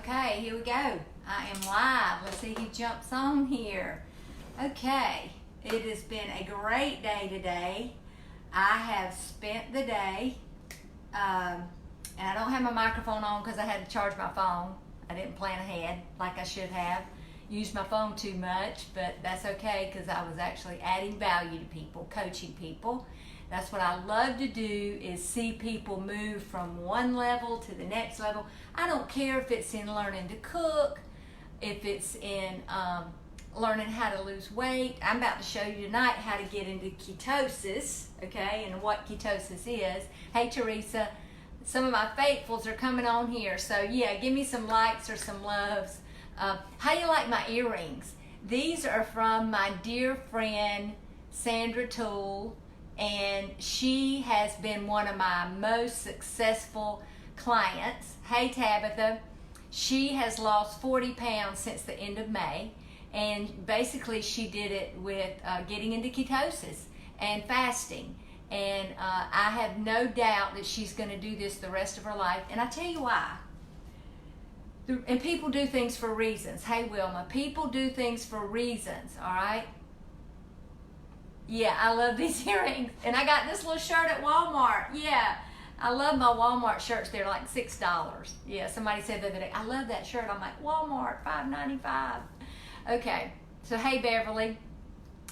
Okay, here we go. I am live. Let's see who jumps on here. Okay, it has been a great day today. I have spent the day, and I don't have my microphone on because I had to charge my phone. I didn't plan ahead like I should have. Used my phone too much, but that's okay because I was actually adding value to people, coaching people. That's what I love to do, is see people move from one level to the next level. I don't care if it's in learning to cook, if it's in learning how to lose weight. I'm about to show you tonight how to get into ketosis, okay, and what ketosis is. Hey, Teresa, some of my faithfuls are coming on here, so yeah, give me some likes or some loves. How you like my earrings? These are from my dear friend, Sandra Toole, and she has been one of my most successful clients. Hey Tabitha, she has lost 40 pounds since the end of May, and basically she did it with getting into ketosis and fasting, and I have no doubt that she's going to do this the rest of her life, and I tell you why. And people do things for reasons. Hey Wilma, people do things for reasons, all right? Yeah, I love these earrings. And I got this little shirt at Walmart. Yeah, I love my Walmart shirts. They're like $6. Yeah, somebody said the other day, I love that shirt. I'm like, Walmart, $5.95. Okay, so hey Beverly.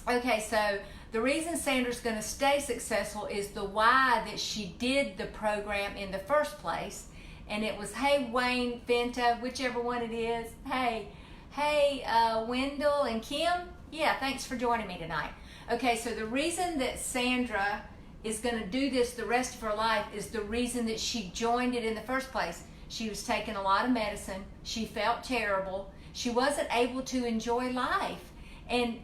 Okay, so the reason Sandra's going to stay successful is the why that she did the program in the first place. And it was, hey Wayne, Fenta, whichever one it is. Hey, Wendell and Kim. Yeah, thanks for joining me tonight. Okay, so the reason that Sandra is going to do this the rest of her life is the reason that she joined it in the first place. She was taking a lot of medicine. She felt terrible. She wasn't able to enjoy life. And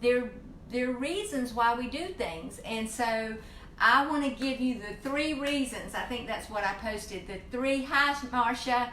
there are reasons why we do things. And so I want to give you the 3 reasons. I think that's what I posted. The 3, hi Marcia,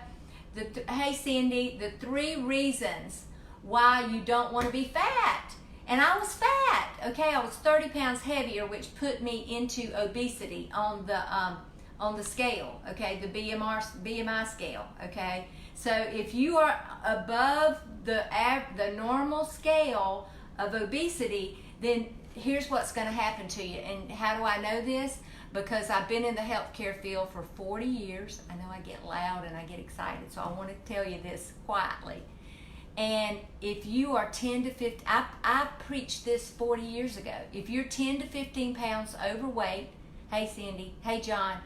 hey Cindy, the 3 reasons why you don't want to be fat. And I was fat, okay? I was 30 pounds heavier, which put me into obesity on the scale, okay? The BMI scale, okay? So if you are above the normal scale of obesity, then here's what's going to happen to you. And how do I know this? Because I've been in the healthcare field for 40 years. I know I get loud and I get excited, so I want to tell you this quietly. And if you are 10 to 15, I preached this 40 years ago. If you're 10 to 15 pounds overweight, hey Cindy, hey John,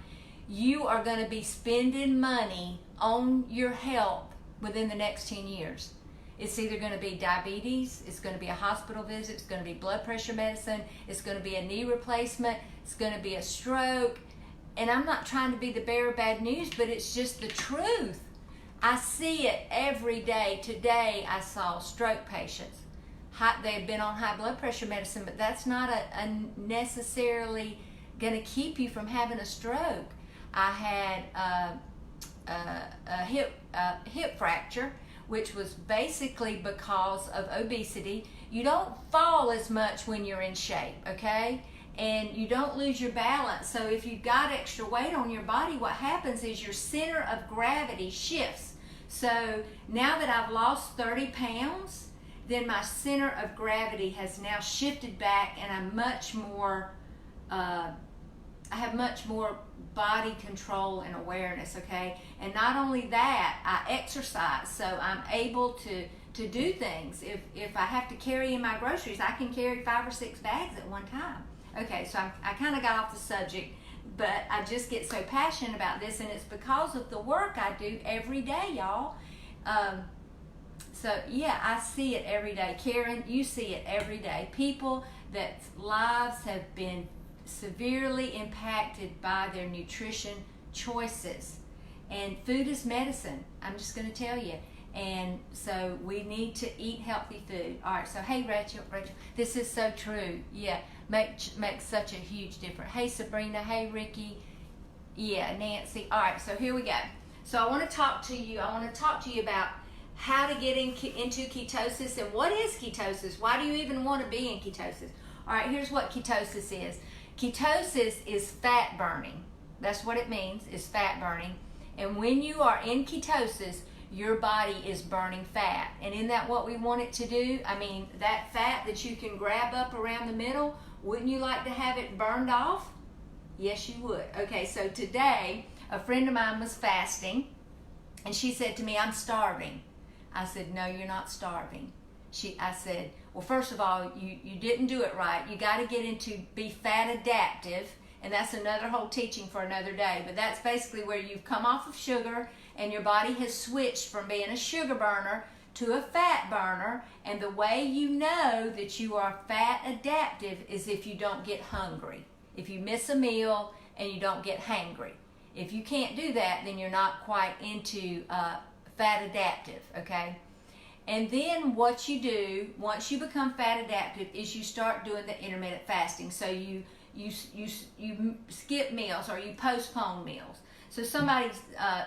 you are going to be spending money on your health within the next 10 years. It's either going to be diabetes, it's going to be a hospital visit, it's going to be blood pressure medicine, it's going to be a knee replacement, it's going to be a stroke. And I'm not trying to be the bearer of bad news, but it's just the truth. I see it every day. Today I saw stroke patients. They've been on high blood pressure medicine, but that's not a necessarily going to keep you from having a stroke. I had a hip fracture, which was basically because of obesity. You don't fall as much when you're in shape, okay? And you don't lose your balance. So if you've got extra weight on your body, what happens is your center of gravity shifts. So now that I've lost 30 pounds, then my center of gravity has now shifted back, and I'm much more, I have much more body control and awareness, okay? And not only that, I exercise, so I'm able to do things. If I have to carry in my groceries, I can carry 5 or 6 bags at one time. Okay, so I kind of got off the subject, but I just get so passionate about this, and it's because of the work I do every day, y'all. So yeah, I see it every day. Karen, you see it every day. People that lives have been severely impacted by their nutrition choices. And food is medicine, I'm just going to tell you. And so we need to eat healthy food. All right, so hey Rachel, this is so true. Yeah, makes such a huge difference. Hey Sabrina, hey Ricky, yeah, Nancy. All right, so here we go. So I want to talk to you about how to get into ketosis and what is ketosis. Why do you even want to be in ketosis? All right, here's what ketosis is. Ketosis is fat burning. That's what it means, is fat burning. And when you are in ketosis, your body is burning fat. And isn't that what we want it to do? I mean, that fat that you can grab up around the middle, wouldn't you like to have it burned off? Yes, you would. Okay, so today, a friend of mine was fasting, and she said to me, I'm starving. I said, no, you're not starving. I said, well, first of all, you didn't do it right. You got to get into be fat adaptive, and that's another whole teaching for another day. But that's basically where you've come off of sugar, and your body has switched from being a sugar burner to a fat burner. And the way you know that you are fat adaptive is if you don't get hungry. If you miss a meal and you don't get hangry. If you can't do that, then you're not quite into fat adaptive, okay? And then what you do, once you become fat adaptive, is you start doing the intermittent fasting. So you skip meals or you postpone meals. So somebody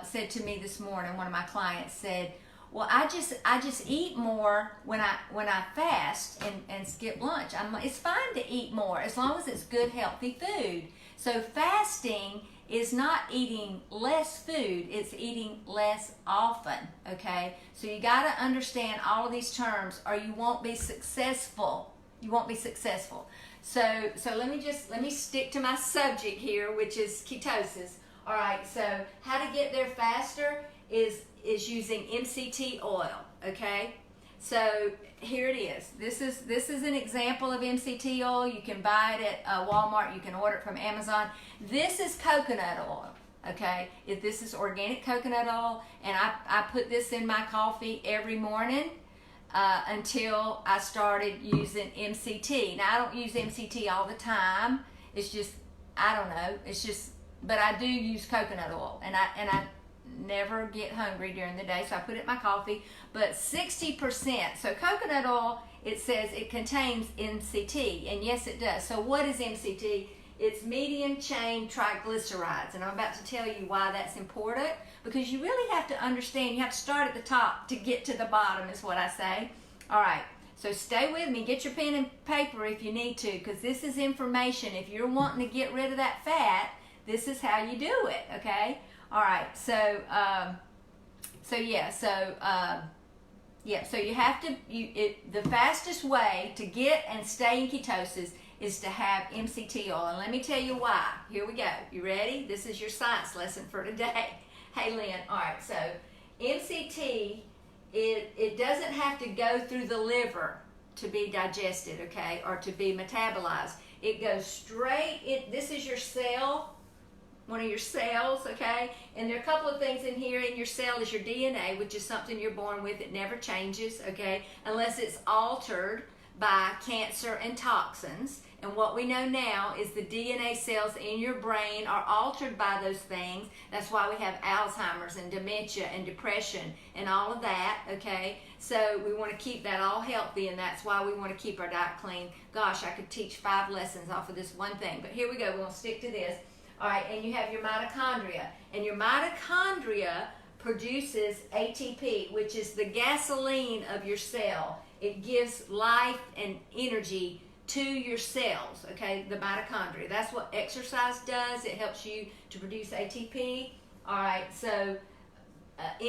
said to me this morning, one of my clients said, well, I just eat more when I fast and skip lunch. It's fine to eat more as long as it's good, healthy food. So fasting is not eating less food, it's eating less often, okay? So you got to understand all of these terms or you won't be successful. You won't be successful. So let me stick to my subject here, which is ketosis. All right, so how to get there faster is using MCT oil, okay? So here it is. This is an example of MCT oil. You can buy it at Walmart. You can order it from Amazon. This is coconut oil, okay? This is organic coconut oil, and I put this in my coffee every morning until I started using MCT. Now, I don't use MCT all the time. It's just, I don't know. It's just, but I do use coconut oil, and I never get hungry during the day, so I put it in my coffee. But 60%, so coconut oil, it says it contains MCT, and yes, it does. So what is MCT? It's medium chain triglycerides, and I'm about to tell you why that's important, because you really have to understand, you have to start at the top to get to the bottom, is what I say. All right, so stay with me, get your pen and paper if you need to, because this is information. If you're wanting to get rid of that fat, this is how you do it, okay? All right, so you have to, the fastest way to get and stay in ketosis is to have MCT oil. And let me tell you why. Here we go. You ready? This is your science lesson for today. Hey, Lynn. All right, so MCT, it doesn't have to go through the liver to be digested, okay, or to be metabolized. It goes straight, this is your cell, one of your cells, okay? And there are a couple of things in here. In your cell is your DNA, which is something you're born with. It never changes, okay? Unless it's altered by cancer and toxins. And what we know now is the DNA cells in your brain are altered by those things. That's why we have Alzheimer's and dementia and depression and all of that, okay? So we want to keep that all healthy, and that's why we want to keep our diet clean. Gosh, I could teach 5 lessons off of this one thing. But here we go. We're going to stick to this. All right, and you have your mitochondria. And your mitochondria produces ATP, which is the gasoline of your cell. It gives life and energy to your cells, okay, the mitochondria. That's what exercise does. It helps you to produce ATP. All right, so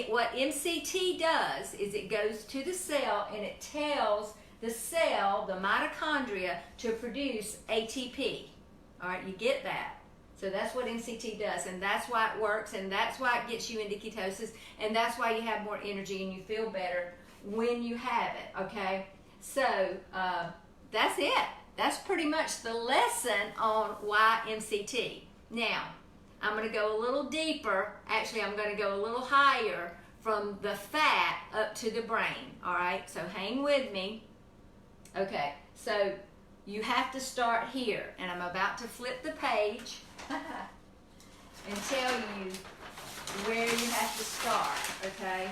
what MCT does is it goes to the cell and it tells the cell, the mitochondria, to produce ATP. All right, you get that? So that's what MCT does, and that's why it works, and that's why it gets you into ketosis, and that's why you have more energy and you feel better when you have it, okay? So that's it. That's pretty much the lesson on why MCT. Now, I'm going to go a little deeper. Actually, I'm going to go a little higher from the fat up to the brain, all right? So hang with me. Okay, so you have to start here, and I'm about to flip the page and tell you where you have to start, okay?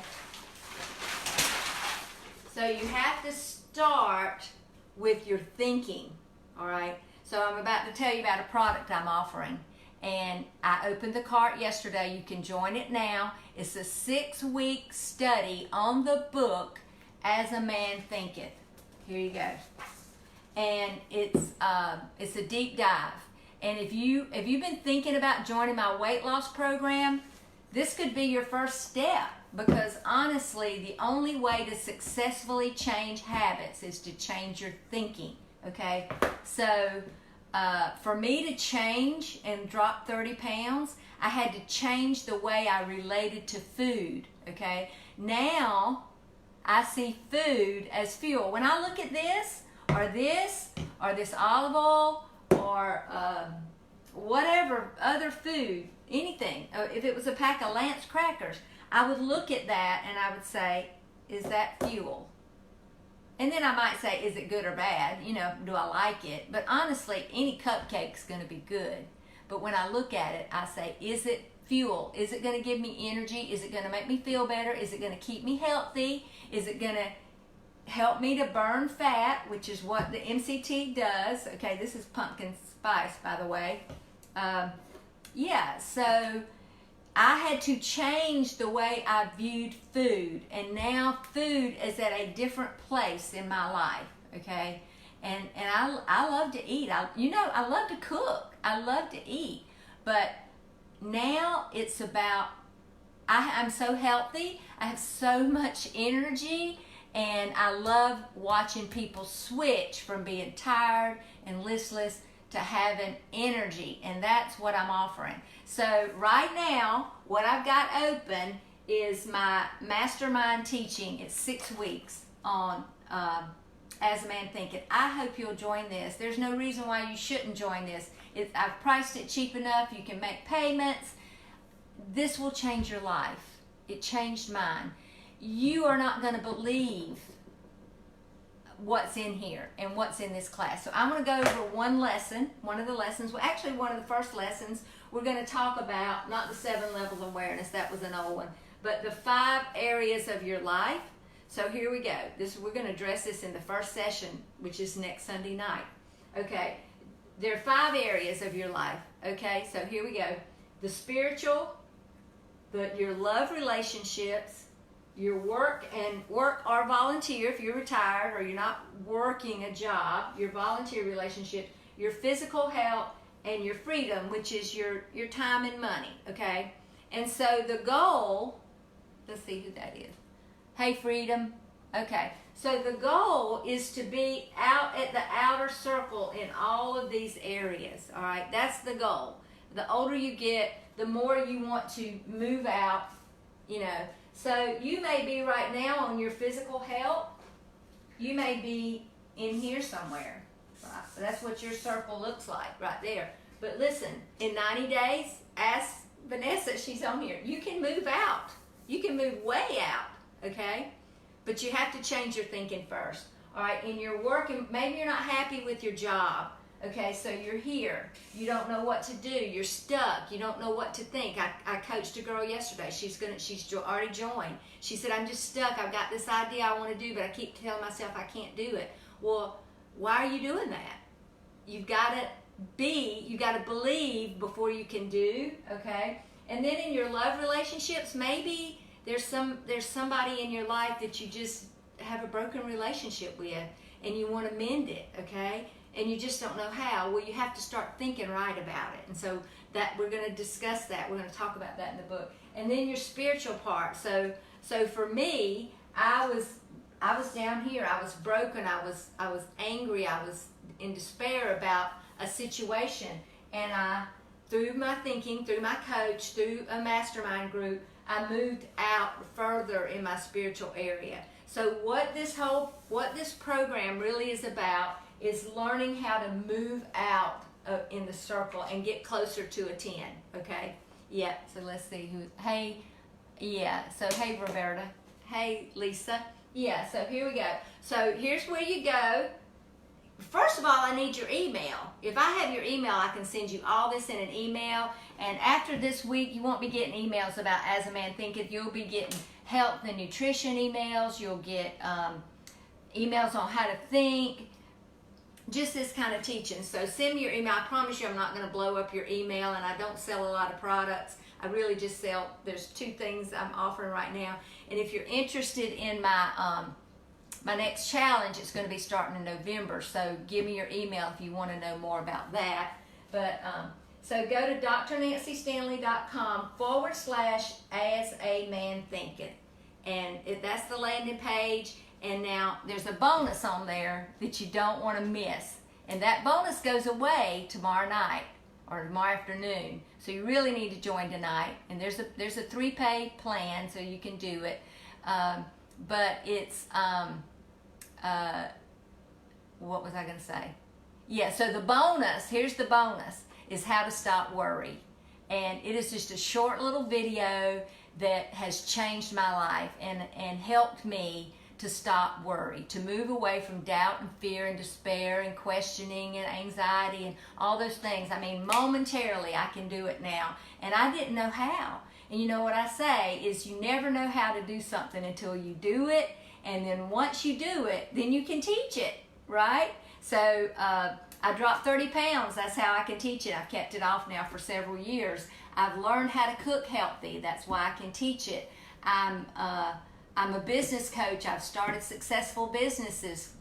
So you have to start with your thinking, all right? So I'm about to tell you about a product I'm offering, and I opened the cart yesterday. You can join it now. It's a 6-week study on the book, As a Man Thinketh. Here you go. And it's a deep dive. And if you've been thinking about joining my weight loss program, this could be your first step, because honestly, the only way to successfully change habits is to change your thinking, okay? So for me to change and drop 30 pounds, I had to change the way I related to food, okay? Now, I see food as fuel. When I look at this, or this olive oil, or whatever other food, anything, if it was a pack of Lance crackers, I would look at that and I would say, is that fuel? And then I might say, is it good or bad? You know, do I like it? But honestly, any cupcake's going to be good. But when I look at it, I say, is it fuel? Is it going to give me energy? Is it going to make me feel better? Is it going to keep me healthy? Is it going to help me to burn fat, which is what the MCT does? Okay, this is pumpkin spice, by the way. Yeah, so I had to change the way I viewed food, and now food is at a different place in my life, okay? And I love to eat. I love to cook. I love to eat. But now it's about, I'm so healthy. I have so much energy, and I love watching people switch from being tired and listless to having energy, and that's what I'm offering. So right now, what I've got open is my mastermind teaching. It's 6 weeks on As a Man Thinketh. I hope you'll join this. There's no reason why you shouldn't join this. I've priced it cheap enough. You can make payments. This will change your life. It changed mine. You are not going to believe what's in here and what's in this class. So I'm going to go over one lesson, one of the lessons, well, actually one of the first lessons. We're going to talk about not the 7 levels of awareness, that was an old one, but the 5 areas of your life. So here we go. We're going to address this in the first session, which is next Sunday night. Okay, there are 5 areas of your life. Okay, so here we go. The spiritual, your love relationships, your work or volunteer, if you're retired or you're not working a job, your volunteer relationship, your physical health, and your freedom, which is your time and money, okay? And so the goal, let's see who that is. Hey, Freedom. Okay, so the goal is to be out at the outer circle in all of these areas, all right? That's the goal. The older you get, the more you want to move out, you know. So you may be right now on your physical health. You may be in here somewhere. Right? So that's what your circle looks like right there. But listen, in 90 days, ask Vanessa, she's on here. You can move out. You can move way out, okay? But you have to change your thinking first. All right, in your work, maybe you're not happy with your job. Okay, so you're here. You don't know what to do. You're stuck. You don't know what to think. I coached a girl yesterday. She's already joined. She said, I'm just stuck. I've got this idea I want to do, but I keep telling myself I can't do it. Well, why are you doing that? You've got to believe before you can do, okay? And then in your love relationships, maybe there's somebody in your life that you just have a broken relationship with and you want to mend it, okay? And you just don't know how. Well, you have to start thinking right about it. And so that we're going to discuss that. We're going to talk about that in the book. And then your spiritual part. So for me, I was down here. I was broken. I was angry. I was in despair about a situation. And through my thinking, through my coach, through a mastermind group, I moved out further in my spiritual area. So what this program really is about is learning how to move out in the circle and get closer to a 10, okay? Yeah, so let's see who, hey, yeah, so hey, Roberta, hey, Lisa. Yeah, so here we go. So here's where you go. First of all, I need your email. If I have your email, I can send you all this in an email. And after this week, you won't be getting emails about As a Man Thinketh. You'll be getting health and nutrition emails. You'll get emails on how to think. Just this kind of teaching. So send me your email. I promise you I'm not going to blow up your email, and I don't sell a lot of products. I really just sell, there's 2 things I'm offering right now. And if you're interested in my my next challenge, it's going to be starting in November. So give me your email if you want to know more about that. But So go to drnancystanley.com/as-a-man-thinketh. And that's the landing page. And now there's a bonus on there that you don't want to miss. And that bonus goes away tomorrow night or tomorrow afternoon. So you really need to join tonight. And there's a 3-pay plan, so you can do it. But it's, what was I going to say? Yeah, so the bonus, here's the bonus, is how to stop worry. And it is just a short little video that has changed my life and helped me to stop worry, to move away from doubt and fear and despair and questioning and anxiety and all those things. I mean, momentarily I can do it now. And I didn't know how. And you know what I say is you never know how to do something until you do it. And then once you do it, then you can teach it, right? So I dropped 30 pounds. That's how I can teach it. I've kept it off now for several years. I've learned how to cook healthy. That's why I can teach it. I'm a business coach. I've started successful businesses,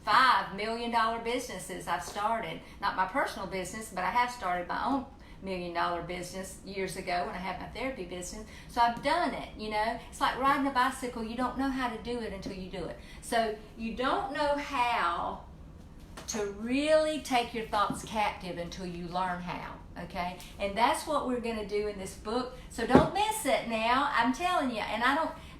$5 million businesses I've started. Not my personal business, but I have started my own $1 million business years ago when I had my therapy business. So I've done it, you know. It's like riding a bicycle. You don't know how to do it until you do it. So you don't know how to really take your thoughts captive until you learn how, okay? And that's what we're going to do in this book. So don't miss it now. I'm telling you. And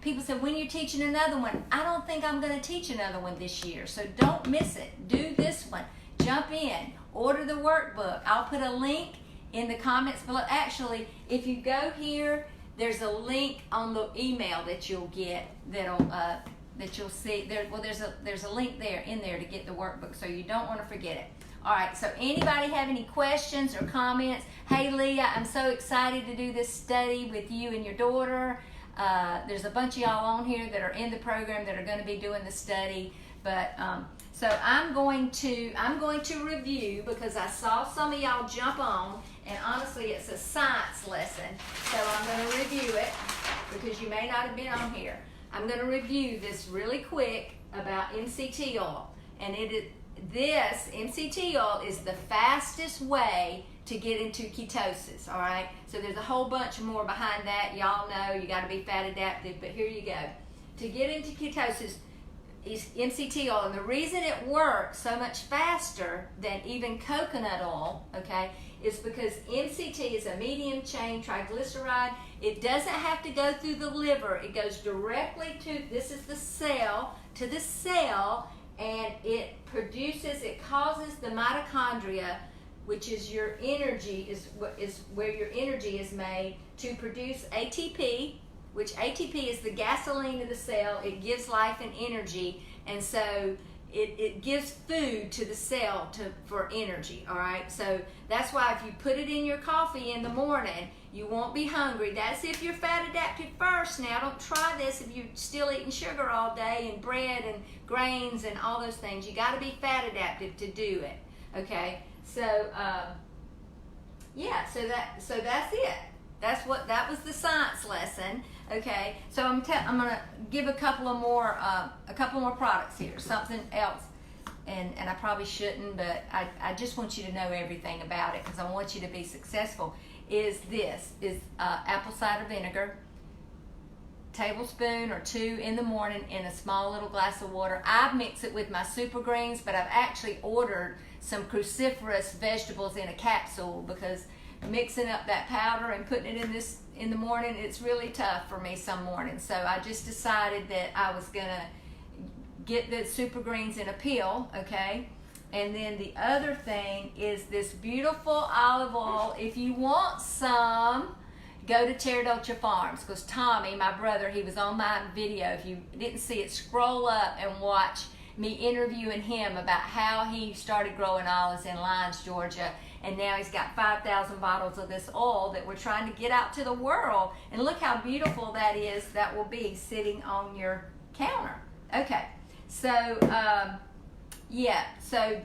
people say, when you're teaching another one, I don't think I'm going to teach another one this year. So don't miss it. Do this one. Jump in. Order the workbook. I'll put a link in the comments below. Actually, if you go here, there's a link on the email that you'll get that you'll see there. Well, there's a link in there to get the workbook, so you don't want to forget it. All right, so anybody have any questions or comments? Hey Leah, I'm so excited to do this study with you and your daughter. There's a bunch of y'all on here that are in the program that are going to be doing the study. But so I'm going to review, because I saw some of y'all jump on, and honestly it's a science lesson, so I'm going to review it because you may not have been on here. I'm going to review this really quick about MCT oil. And this MCT oil is the fastest way to get into ketosis, all right? So there's a whole bunch more behind that. Y'all know you got to be fat adaptive, but here you go. To get into ketosis is MCT oil, and the reason it works so much faster than even coconut oil, okay, is because MCT is a medium chain triglyceride. It doesn't have to go through the liver. It goes directly to, this is the cell, to the cell, and it causes the mitochondria, which is your energy, is where your energy is made, to produce ATP, which ATP is the gasoline of the cell. It gives life and energy, and so it gives food to the cell for energy, all right? So that's why if you put it in your coffee in the morning, you won't be hungry. That's if you're fat adapted first. Now, don't try this if you're still eating sugar all day and bread and grains and all those things. You got to be fat adapted to do it, okay? So, yeah, so that's it. That was the science lesson. Okay, so I'm gonna give a couple more products here, something else, and I probably shouldn't, but I just want you to know everything about it because I want you to be successful. Is apple cider vinegar, tablespoon or 2 in the morning in a small little glass of water. I mix it with my super greens, but I've actually ordered some cruciferous vegetables in a capsule because mixing up that powder and putting it in the morning, it's really tough for me some mornings. So I just decided that I was gonna get the super greens in a pill, okay? And then the other thing is this beautiful olive oil. If you want some, go to Terra Dolce Farms, because Tommy, my brother, he was on my video. If you didn't see it, scroll up and watch me interviewing him about how he started growing olives in Lyons, Georgia. And now he's got 5,000 bottles of this oil that we're trying to get out to the world. And look how beautiful that is. That will be sitting on your counter. Okay, so yeah, so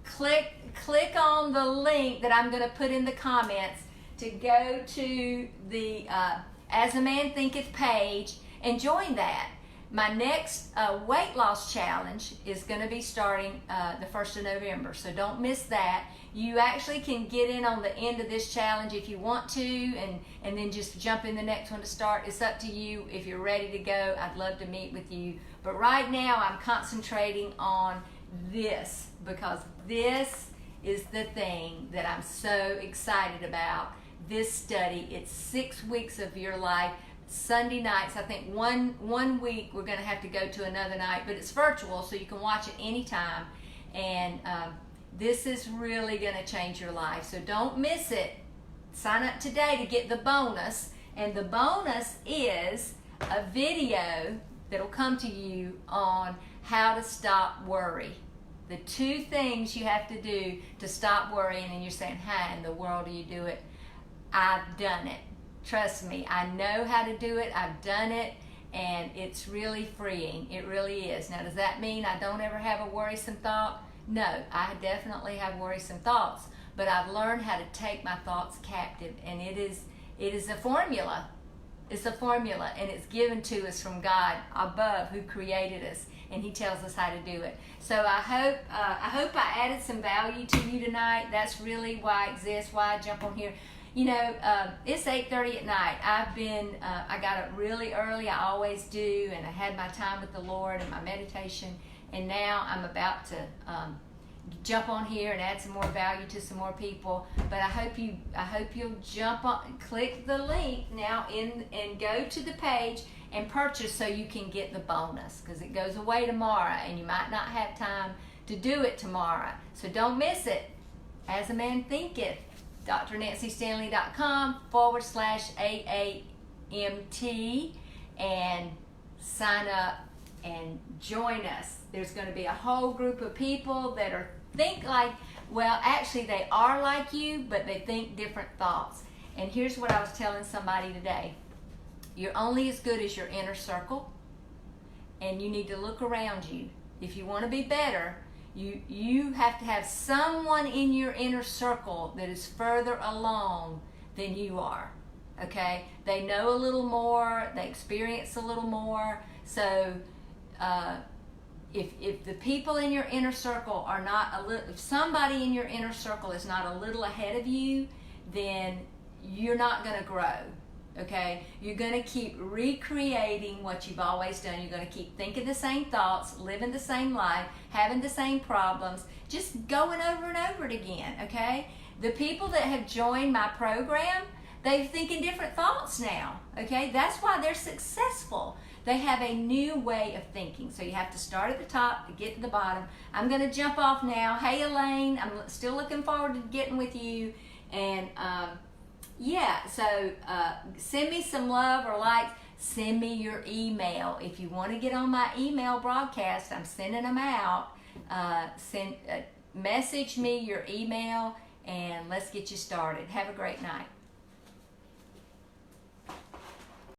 click on the link that I'm going to put in the comments to go to the As a Man Thinketh page and join that. My next weight loss challenge is going to be starting the 1st of November, so don't miss that. You actually can get in on the end of this challenge if you want to, and then just jump in the next one to start. It's up to you. If you're ready to go, I'd love to meet with you. But right now I'm concentrating on this, because this is the thing that I'm so excited about. This study, it's 6 weeks of your life. Sunday nights, I think one week we're going to have to go to another night, but it's virtual, so you can watch it anytime. And this is really going to change your life, so don't miss it. Sign up today to get the bonus, and the bonus is a video that'll come to you on how to stop worry. The 2 things you have to do to stop worrying, and you're saying, how in the world do you do it? I've done it. Trust me, I know how to do it. I've done it, and it's really freeing. It really is. Now, does that mean I don't ever have a worrisome thought? No, I definitely have worrisome thoughts, but I've learned how to take my thoughts captive, and it is a formula. It's a formula, and it's given to us from God above, who created us, and He tells us how to do it. So I hope I added some value to you tonight. That's really why I exist, why I jump on here. You know, it's 8:30 at night. I got up really early. I always do, and I had my time with the Lord and my meditation. And now I'm about to jump on here and add some more value to some more people. But I hope you'll jump on, click the link now and go to the page and purchase, so you can get the bonus, because it goes away tomorrow, and you might not have time to do it tomorrow. So don't miss it. As a Man Thinketh. drnancystanley.com/AAMT, and sign up and join us. There's going to be a whole group of people that actually they are like you, but they think different thoughts. And here's what I was telling somebody today. You're only as good as your inner circle, and you need to look around you. If you want to be better, you have to have someone in your inner circle that is further along than you are. Okay? They know a little more, they experience a little more. So if the people in your inner circle are not if somebody in your inner circle is not a little ahead of you, then you're not going to grow. Okay? You're going to keep recreating what you've always done. You're going to keep thinking the same thoughts, living the same life, having the same problems, just going over and over it again. Okay? The people that have joined my program, they're thinking different thoughts now. Okay? That's why they're successful. They have a new way of thinking. So you have to start at the top to get to the bottom. I'm going to jump off now. Hey, Elaine, I'm still looking forward to getting with you. And yeah, so send me some love or likes. Send me your email. If you want to get on my email broadcast, I'm sending them out. Message me your email, and let's get you started. Have a great night.